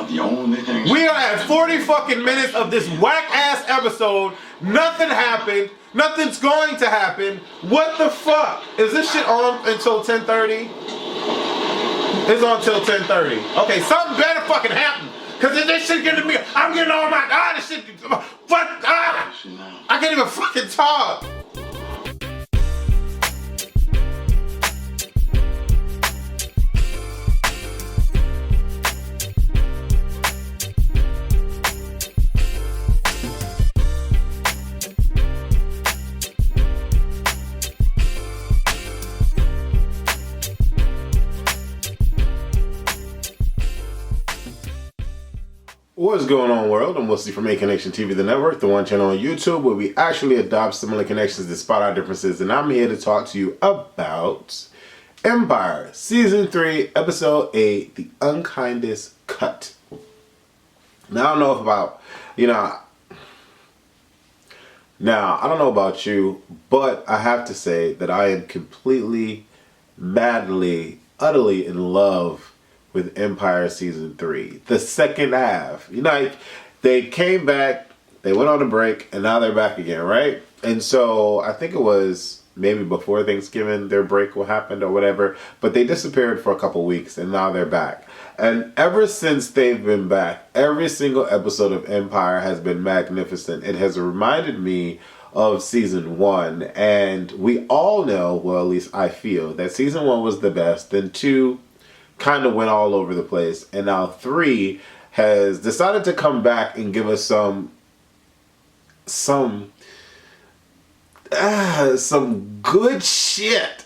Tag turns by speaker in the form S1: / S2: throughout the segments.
S1: about the only thing.
S2: We are at 40 fucking minutes of this whack ass episode. Nothing happened. Nothing's going to happen. What the fuck? Is this shit on until 10:30? It's on until 10:30. Okay, something better fucking happen. Cause this shit getting me. I'm getting all my this shit. Fuck. I can't even fucking talk. What's going on, world? I'm Wesley from A Connection TV, the network, the one channel on YouTube where we actually adopt similar connections despite our differences, and I'm here to talk to you about Empire Season 3, Episode 8, The Unkindest Cut. Now, I don't know about you, but I have to say that I am completely, madly, utterly in love with Empire Season 3. The second half. They came back, they went on a break, and now they're back again, right? And so, I think it was maybe before Thanksgiving their break happened or whatever, but they disappeared for a couple weeks, and now they're back. And ever since they've been back, every single episode of Empire has been magnificent. It has reminded me of Season 1, and we all know, well, at least I feel, that Season 1 was the best, then 2 kind of went all over the place, and now 3 has decided to come back and give us some good shit.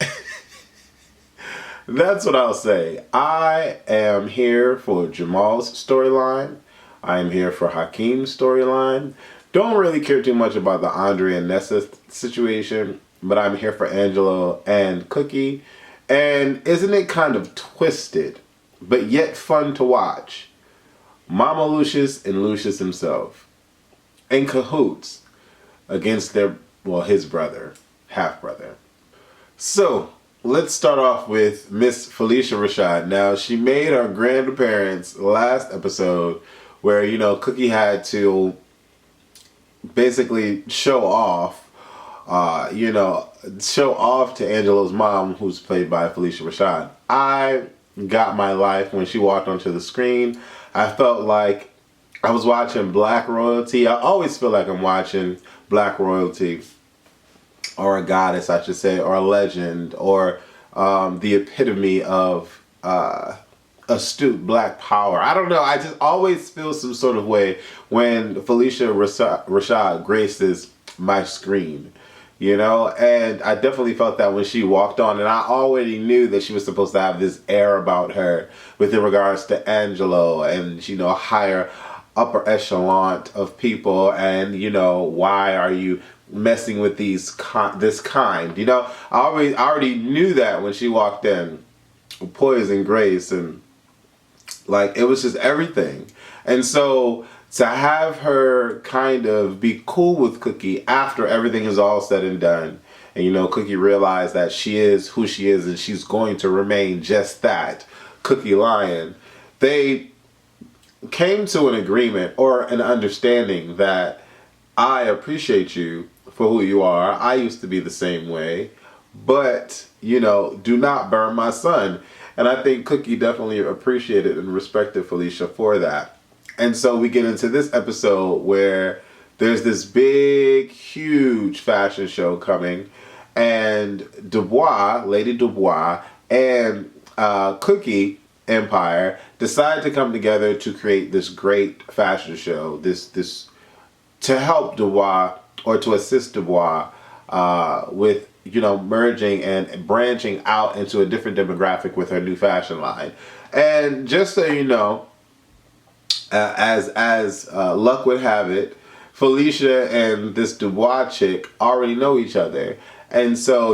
S2: That's what I'll say. I am here for Jamal's storyline. I am here for Hakeem's storyline. Don't really care too much about the Andre and Nessa situation, but I'm here for Angelo and Cookie. And isn't it kind of twisted, but yet fun to watch? Mama Lucius and Lucius himself in cahoots against his brother, half-brother. So, let's start off with Miss Felicia Rashad. Now, she made her grand appearance last episode where, Cookie had to basically show off to Angelo's mom, who's played by Felicia Rashad. I got my life when she walked onto the screen. I felt like I was watching Black royalty. I always feel like I'm watching Black royalty, or a goddess, I should say, or a legend, or the epitome of astute Black power. I don't know. I just always feel some sort of way when Felicia Rashad graces my screen. And I definitely felt that when she walked on, and I already knew that she was supposed to have this air about her with regards to Angelo and, higher upper echelon of people, and, why are you messing with this kind? I already knew that when she walked in, poise and grace, and it was just everything. And so to have her kind of be cool with Cookie after everything is all said and done, and Cookie realized that she is who she is and she's going to remain just that, Cookie Lion, they came to an agreement or an understanding that I appreciate you for who you are. I used to be the same way, but, do not burn my son. And I think Cookie definitely appreciated and respected Felicia for that. And so we get into this episode where there's this big, huge fashion show coming, and Lady Dubois, and Cookie Empire decide to come together to create this great fashion show. This to help Dubois, or to assist Dubois with merging and branching out into a different demographic with her new fashion line. And just so you know, as luck would have it, Felicia and this Dubois chick already know each other. And so,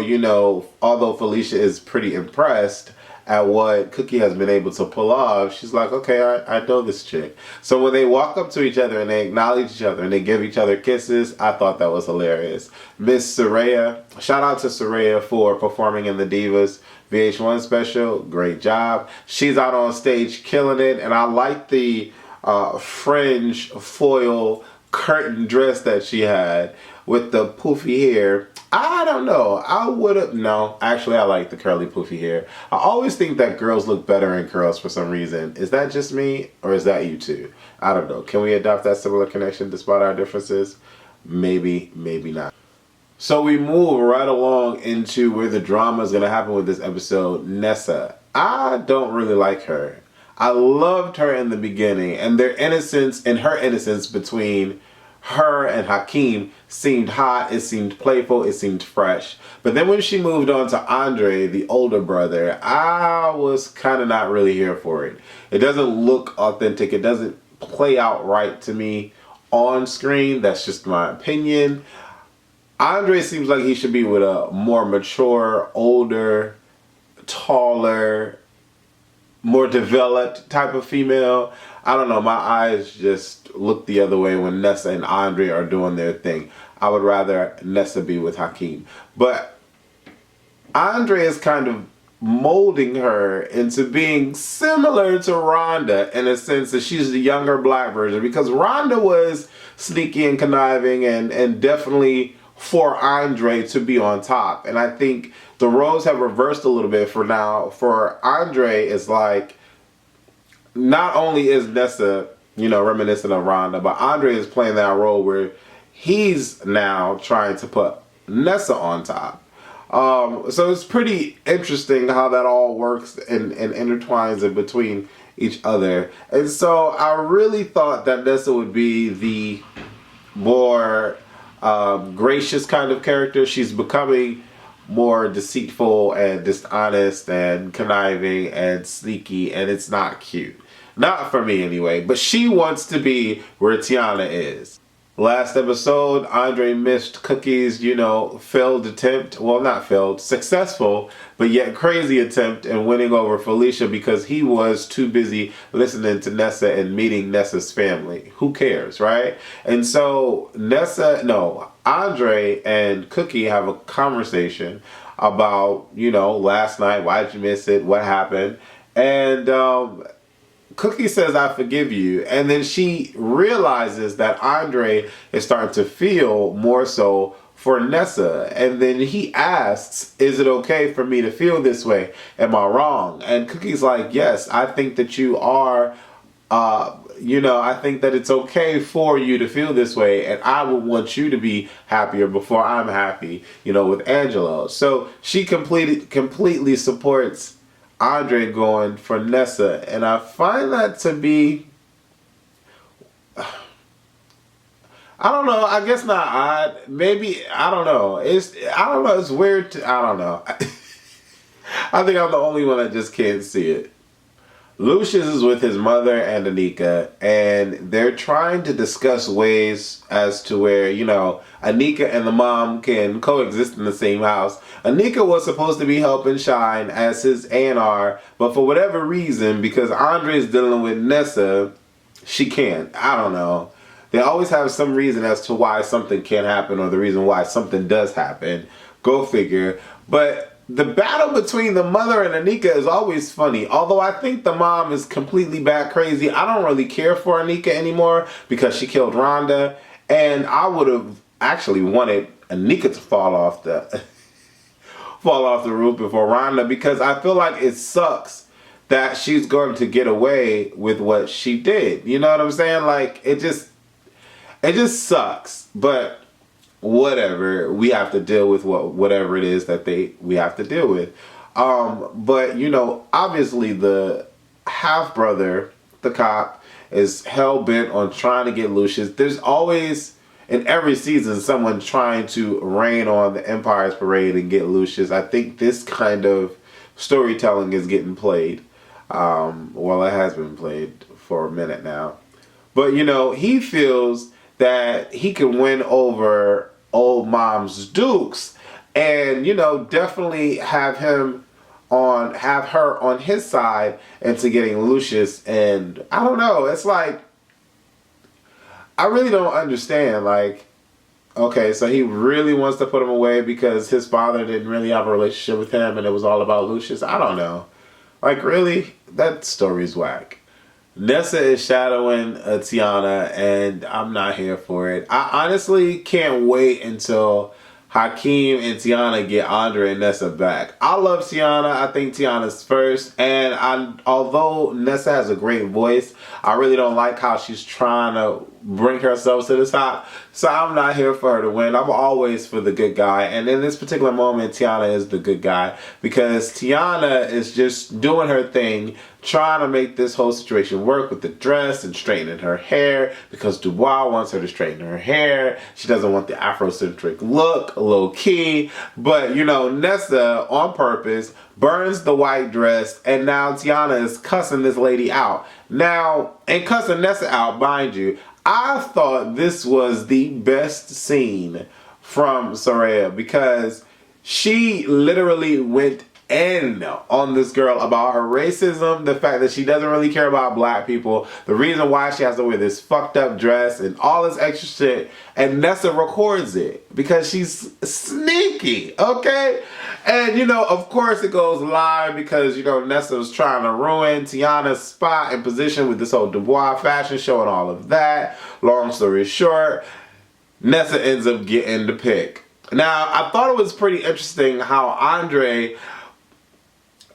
S2: although Felicia is pretty impressed at what Cookie has been able to pull off, she's like, okay, I know this chick. So when they walk up to each other and they acknowledge each other and they give each other kisses, I thought that was hilarious. Miss Soraya, shout out to Soraya for performing in the Divas VH1 special. Great job. She's out on stage killing it, and I like the fringe foil curtain dress that she had with the poofy hair. I don't know. I would have, no, actually I like the curly poofy hair. I always think that girls look better in curls for some reason. Is that just me or is that you too? I don't know. Can we adopt that similar connection despite our differences? Maybe, maybe not. So we move right along into where the drama is going to happen with this episode, Nessa. I don't really like her. I loved her in the beginning, and their innocence and her innocence between her and Hakeem seemed hot, it seemed playful, it seemed fresh. But then when she moved on to Andre, the older brother, I was kind of not really here for it. It doesn't look authentic, it doesn't play out right to me on screen. That's just my opinion. Andre seems like he should be with a more mature, older, taller, more developed type of female. I don't know, my eyes just look the other way when Nessa and Andre are doing their thing. I would rather Nessa be with Hakeem. But Andre is kind of molding her into being similar to Rhonda in a sense that she's the younger black version, because Rhonda was sneaky and conniving and definitely for Andre to be on top. And I think the roles have reversed a little bit for now. For Andre, it's like, not only is Nessa, reminiscent of Rhonda, but Andre is playing that role where he's now trying to put Nessa on top. So it's pretty interesting how that all works and intertwines in between each other. And so I really thought that Nessa would be the more gracious kind of character. She's becoming more deceitful and dishonest and conniving and sneaky, and it's not cute. Not for me anyway, but she wants to be where Tiana is. Last episode, Andre missed Cookie's, failed attempt, well not failed, successful, but yet crazy attempt in winning over Felicia because he was too busy listening to Nessa and meeting Nessa's family. Who cares, right? And so Andre and Cookie have a conversation about, last night, why'd you miss it, what happened? And Cookie says, I forgive you. And then she realizes that Andre is starting to feel more so for Nessa. And then he asks, is it okay for me to feel this way? Am I wrong? And Cookie's like, yes, I think that you are, I think that it's okay for you to feel this way. And I would want you to be happier before I'm happy, with Angelo. So she completely supports Andre going for Nessa, and I find that to be, I don't know, I guess not odd, maybe, I don't know, it's weird, I don't know. I think I'm the only one that just can't see it. Lucius is with his mother and Anika, and they're trying to discuss ways as to where, Anika and the mom can coexist in the same house. Anika was supposed to be helping Shine as his A&R, but for whatever reason, because Andre is dealing with Nessa, she can't. I don't know. They always have some reason as to why something can't happen or the reason why something does happen. Go figure. But the battle between the mother and Anika is always funny. Although I think the mom is completely bat crazy. I don't really care for Anika anymore because she killed Rhonda. And I would have actually wanted Anika to fall off the roof before Rhonda, because I feel like it sucks that she's going to get away with what she did. You know what I'm saying? Like, it just sucks. But whatever, we have to deal with whatever it is that we have to deal with. But obviously the half brother, the cop, is hell bent on trying to get Lucius. There's always in every season someone trying to rain on the Empire's parade and get Lucius. I think this kind of storytelling is getting played. Well, it has been played for a minute now. But he feels that he can win over old mom's dukes and definitely have her on his side into getting Lucius. And I don't know, it's like, I really don't understand. Like, okay, so he really wants to put him away because his father didn't really have a relationship with him and it was all about Lucius. I don't know, like, really, that story's whack. Nessa is shadowing Tiana, and I'm not here for it. I honestly can't wait until Hakeem and Tiana get Andre and Nessa back. I love Tiana. I think Tiana's first. And although Nessa has a great voice, I really don't like how she's trying to bring herself to the top. So I'm not here for her to win. I'm always for the good guy. And in this particular moment, Tiana is the good guy. Because Tiana is just doing her thing, trying to make this whole situation work with the dress and straightening her hair. Because Dubois wants her to straighten her hair. She doesn't want the Afrocentric look, low key. But, you know, Nessa, on purpose, burns the white dress. And now Tiana is cussing this lady out. Now, and cussing Nessa out, mind you, I thought this was the best scene from Soraya because she literally went in on this girl about her racism, the fact that she doesn't really care about black people, the reason why she has to wear this fucked up dress and all this extra shit, and Nessa records it because she's sneaky, okay? And you know, of course it goes live because, you know, Nessa was trying to ruin Tiana's spot and position with this whole Dubois fashion show and all of that. Long story short, Nessa ends up getting the pick. Now, I thought it was pretty interesting how Andre,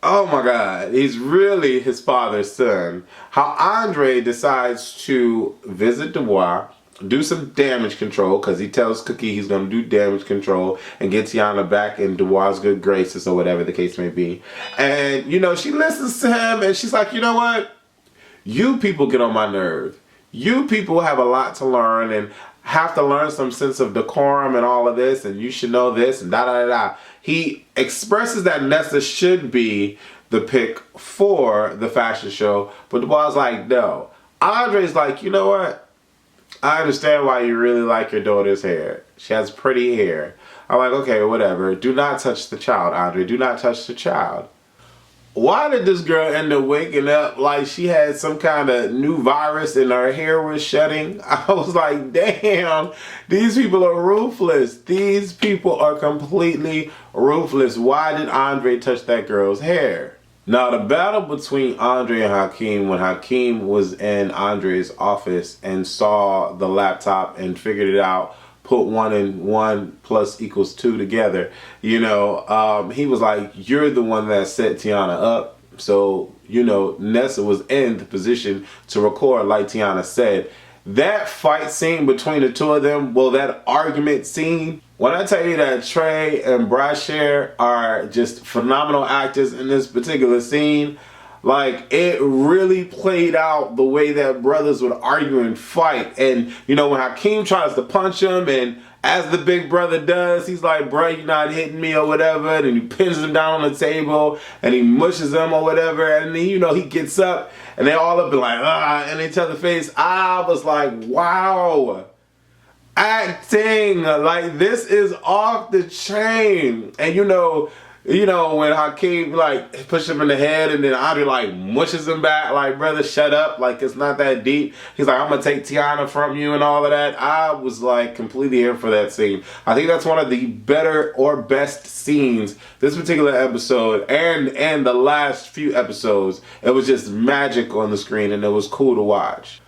S2: oh my God, he's really his father's son. How Andre decides to visit Dubois, do some damage control, because he tells Cookie he's going to do damage control and get Tiana back in Dubois' good graces or whatever the case may be. And, you know, she listens to him and she's like, you know what? You people get on my nerve. You people have a lot to learn and have to learn some sense of decorum and all of this, and you should know this and da-da-da-da. He expresses that Nessa should be the pick for the fashion show, but Dubois' like, no. Andre's like, you know what? I understand why you really like your daughter's hair. She has pretty hair. I'm like, okay, whatever. Do not touch the child, Andre. Do not touch the child. Why did this girl end up waking up like she had some kind of new virus and her hair was shedding? I was like, damn, these people are ruthless. These people are completely ruthless. Why did Andre touch that girl's hair? Now, the battle between Andre and Hakeem, when Hakeem was in Andre's office and saw the laptop and figured it out, put 1 and 1 plus equals 2 together, you know, he was like, you're the one that set Tiana up. So, you know, Nessa was in the position to record like Tiana said. That fight scene between the two of them, well, that argument scene, when I tell you that Trey and Brashear are just phenomenal actors in this particular scene, like, it really played out the way that brothers would argue and fight. And, you know, when Hakeem tries to punch him, and as the big brother does, he's like, bro, you're not hitting me or whatever. And he pins him down on the table, and he mushes him or whatever. And then, you know, he gets up, and they all up and like, and each other face. I was like, wow. Acting. Like, this is off the chain. And, you know, when Hakeem, like, pushed him in the head and then Andre, like, mushes him back, like, brother, shut up. Like, it's not that deep. He's like, I'm going to take Tiana from you and all of that. I was, like, completely in for that scene. I think that's one of the better or best scenes this particular episode and the last few episodes. It was just magic on the screen and it was cool to watch.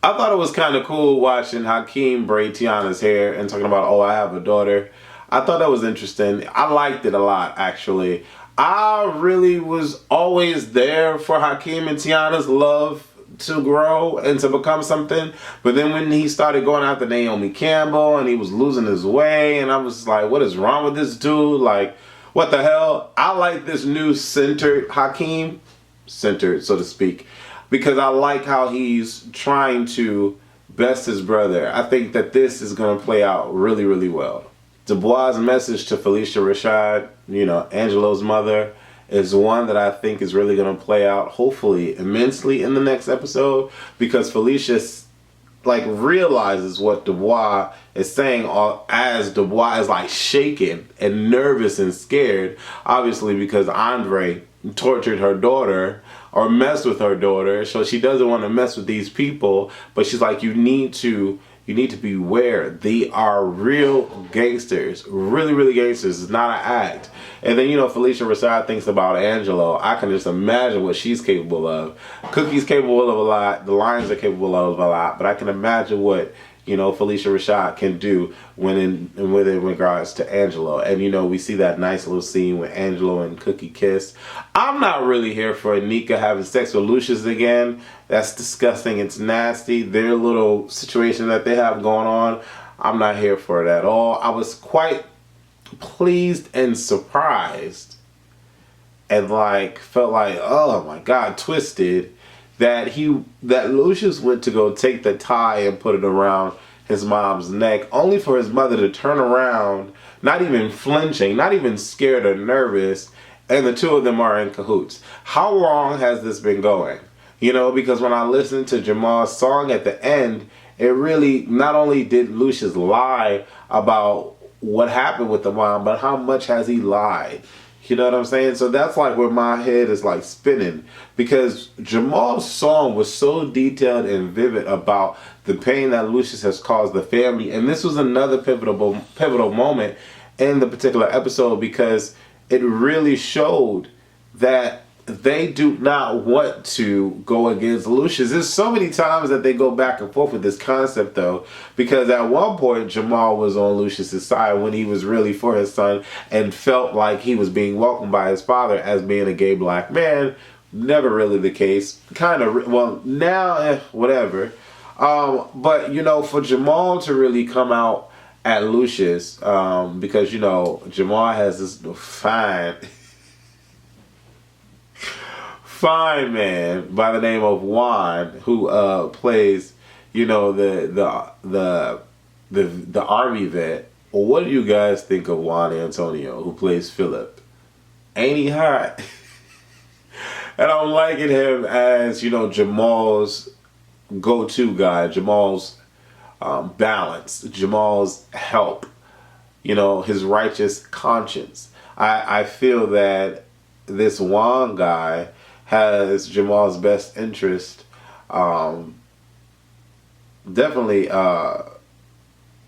S2: I thought it was kind of cool watching Hakeem braid Tiana's hair and talking about, oh, I have a daughter. I thought that was interesting. I liked it a lot, actually. I really was always there for Hakeem and Tiana's love to grow and to become something. But then when he started going after Naomi Campbell and he was losing his way, and I was like, what is wrong with this dude? Like, what the hell? I like this new centered Hakeem, centered, so to speak, because I like how he's trying to best his brother. I think that this is going to play out really, really well. Dubois' message to Felicia Rashad, you know, Angelo's mother, is one that I think is really going to play out, hopefully, immensely in the next episode, because Felicia, like, realizes what Dubois is saying as Dubois is, like, shaken and nervous and scared, obviously because Andre tortured her daughter or messed with her daughter, so she doesn't want to mess with these people, but she's like, you need to You need to beware. They are real gangsters. Really, really gangsters. It's not an act. And then, you know, Felicia Rashad thinks about Angelo. I can just imagine what she's capable of. Cookie's capable of a lot. The Lions are capable of a lot. But I can imagine what, you know, Felicia Rashad can do in regards to Angelo. And, you know, we see that nice little scene when Angelo and Cookie kiss. I'm not really here for Anika having sex with Lucius again. That's disgusting. It's nasty. Their little situation that they have going on, I'm not here for it at all. I was quite pleased and surprised and like felt like, oh my God, twisted that Lucius went to go take the tie and put it around his mom's neck, only for his mother to turn around, not even flinching, not even scared or nervous, and the two of them are in cahoots. How long has this been going? You know, because when I listened to Jamal's song at the end, it really, not only did Lucius lie about what happened with the mom, but how much has he lied? You know what I'm saying? So that's like where my head is like spinning, because Jamal's song was so detailed and vivid about the pain that Lucius has caused the family. And this was another pivotal moment in the particular episode, because it really showed that they do not want to go against Lucius. There's so many times that they go back and forth with this concept, though, because at one point Jamal was on Lucius's side when he was really for his son and felt like he was being welcomed by his father as being a gay black man. Never really the case. Kind of, well, now, whatever. But, you know, for Jamal to really come out at Lucius, because, you know, Jamal has this fine man by the name of Juan, who plays, you know, the army vet. Well, what do you guys think of Juan Antonio, who plays Philip? Ain't he hot? And I'm liking him as, you know, Jamal's go-to guy, Jamal's balance, Jamal's help, you know, his righteous conscience. I feel that this Juan guy has Jamal's best interest definitely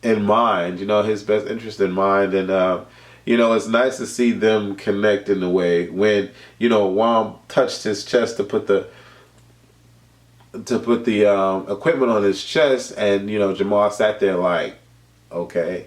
S2: in mind, you know, his best interest in mind. And you know, it's nice to see them connect in a way when, you know, Juan touched his chest to put the equipment on his chest, and, you know, Jamal sat there like, okay.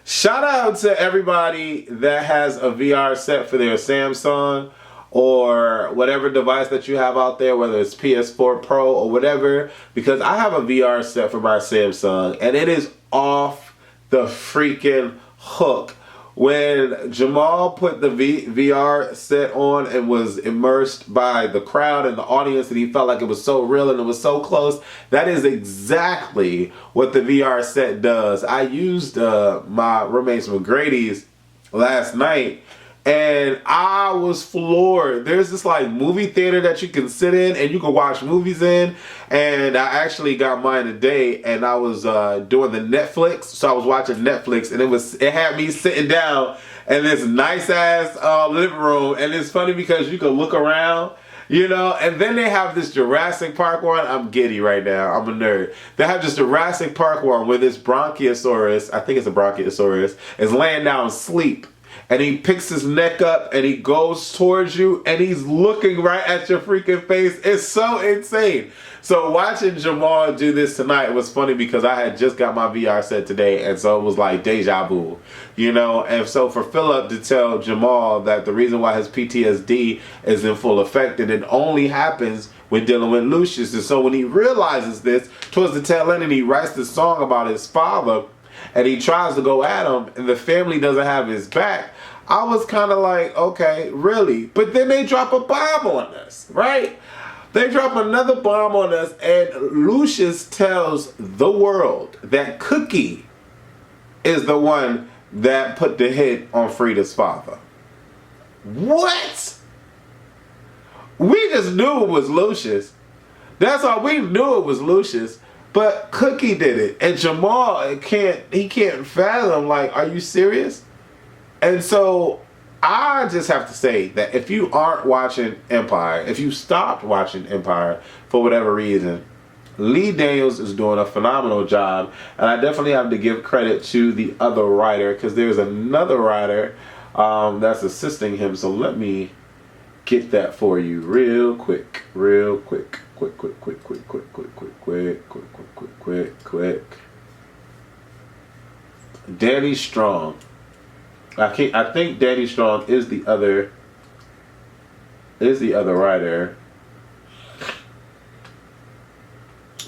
S2: Shout out to everybody that has a VR set for their Samsung or whatever device that you have out there, whether it's PS4 Pro or whatever, because I have a VR set for my Samsung and it is off the freaking hook. When Jamal put the VR set on and was immersed by the crowd and the audience, and he felt like it was so real and it was so close, that is exactly what the VR set does. I used my roommate's McGrady's last night, and I was floored. There's this like movie theater that you can sit in and you can watch movies in. And I actually got mine today, and I was doing the Netflix. So I was watching Netflix, and it had me sitting down in this nice ass living room. And it's funny because you can look around, you know, and then they have this Jurassic Park one. I'm giddy right now. I'm a nerd. They have this Jurassic Park one where this Bronchiosaurus, I think it's a Bronchiosaurus, is laying down asleep. And he picks his neck up and he goes towards you and he's looking right at your freaking face. It's so insane. So watching Jamal do this tonight was funny because I had just got my VR set today, and so it was like deja vu, you know. And so for Philip to tell Jamal that the reason why his PTSD is in full effect and it only happens when dealing with Lucius. And so when he realizes this towards the tail end and he writes this song about his father, and he tries to go at him, and the family doesn't have his back, I was kind of like, okay, really? But then they drop a bomb on us, right? They drop another bomb on us, and Lucius tells the world that Cookie is the one that put the hit on Frida's father. What? We just knew it was Lucius. That's all. We knew it was Lucius. But Cookie did it, and Jamal can't fathom, like, are you serious? And so I just have to say that if you aren't watching Empire, if you stopped watching Empire for whatever reason, Lee Daniels is doing a phenomenal job, and I definitely have to give credit to the other writer, because there's another writer that's assisting him. So let me get that for you real quick. Danny Strong. I think Danny Strong is the other writer.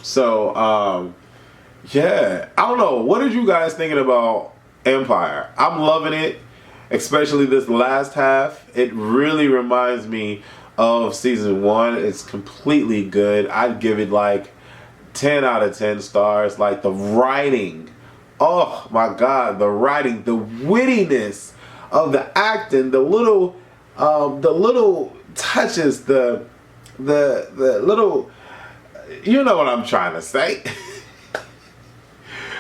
S2: So yeah, I don't know. What are you guys thinking about Empire? I'm loving it, especially this last half. It really reminds me of season 1. It's completely good. I'd give it like 10 out of 10 stars. Like the writing, oh my god, the writing, the wittiness of the acting, the little touches, the little, you know what I'm trying to say.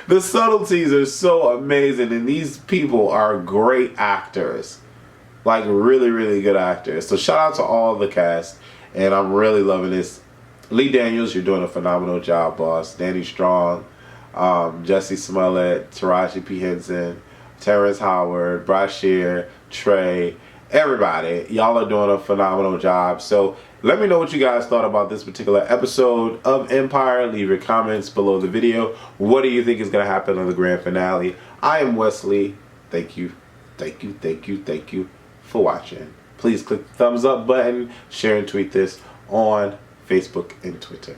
S2: The subtleties are so amazing, and these people are great actors. Like really, really good actors. So shout out to all the cast, and I'm really loving this. Lee Daniels, you're doing a phenomenal job, boss. Danny Strong, Jesse Smollett, Taraji P. Henson, Terrence Howard, Brashear, Trey, everybody. Y'all are doing a phenomenal job. So let me know what you guys thought about this particular episode of Empire. Leave your comments below the video. What do you think is going to happen on the grand finale? I am Wesley. Thank you for watching. Please click the thumbs up button, share and tweet this on Facebook and Twitter.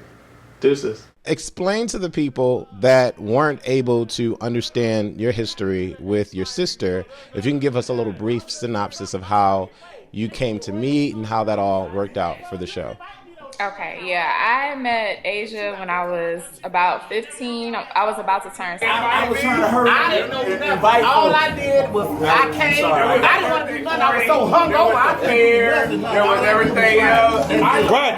S2: Deuces. Explain to the people that weren't able to understand your history with your sister, if you can give us a little brief synopsis of how you came to meet and how that all worked out for the show.
S1: Okay, yeah, I met Asia when I was about 15. I was about to turn 16.
S3: I was trying to hurry. I didn't know nothing. All I did was I came. I didn't want to do nothing. I was so hungover. I cared. There was everything else. Right.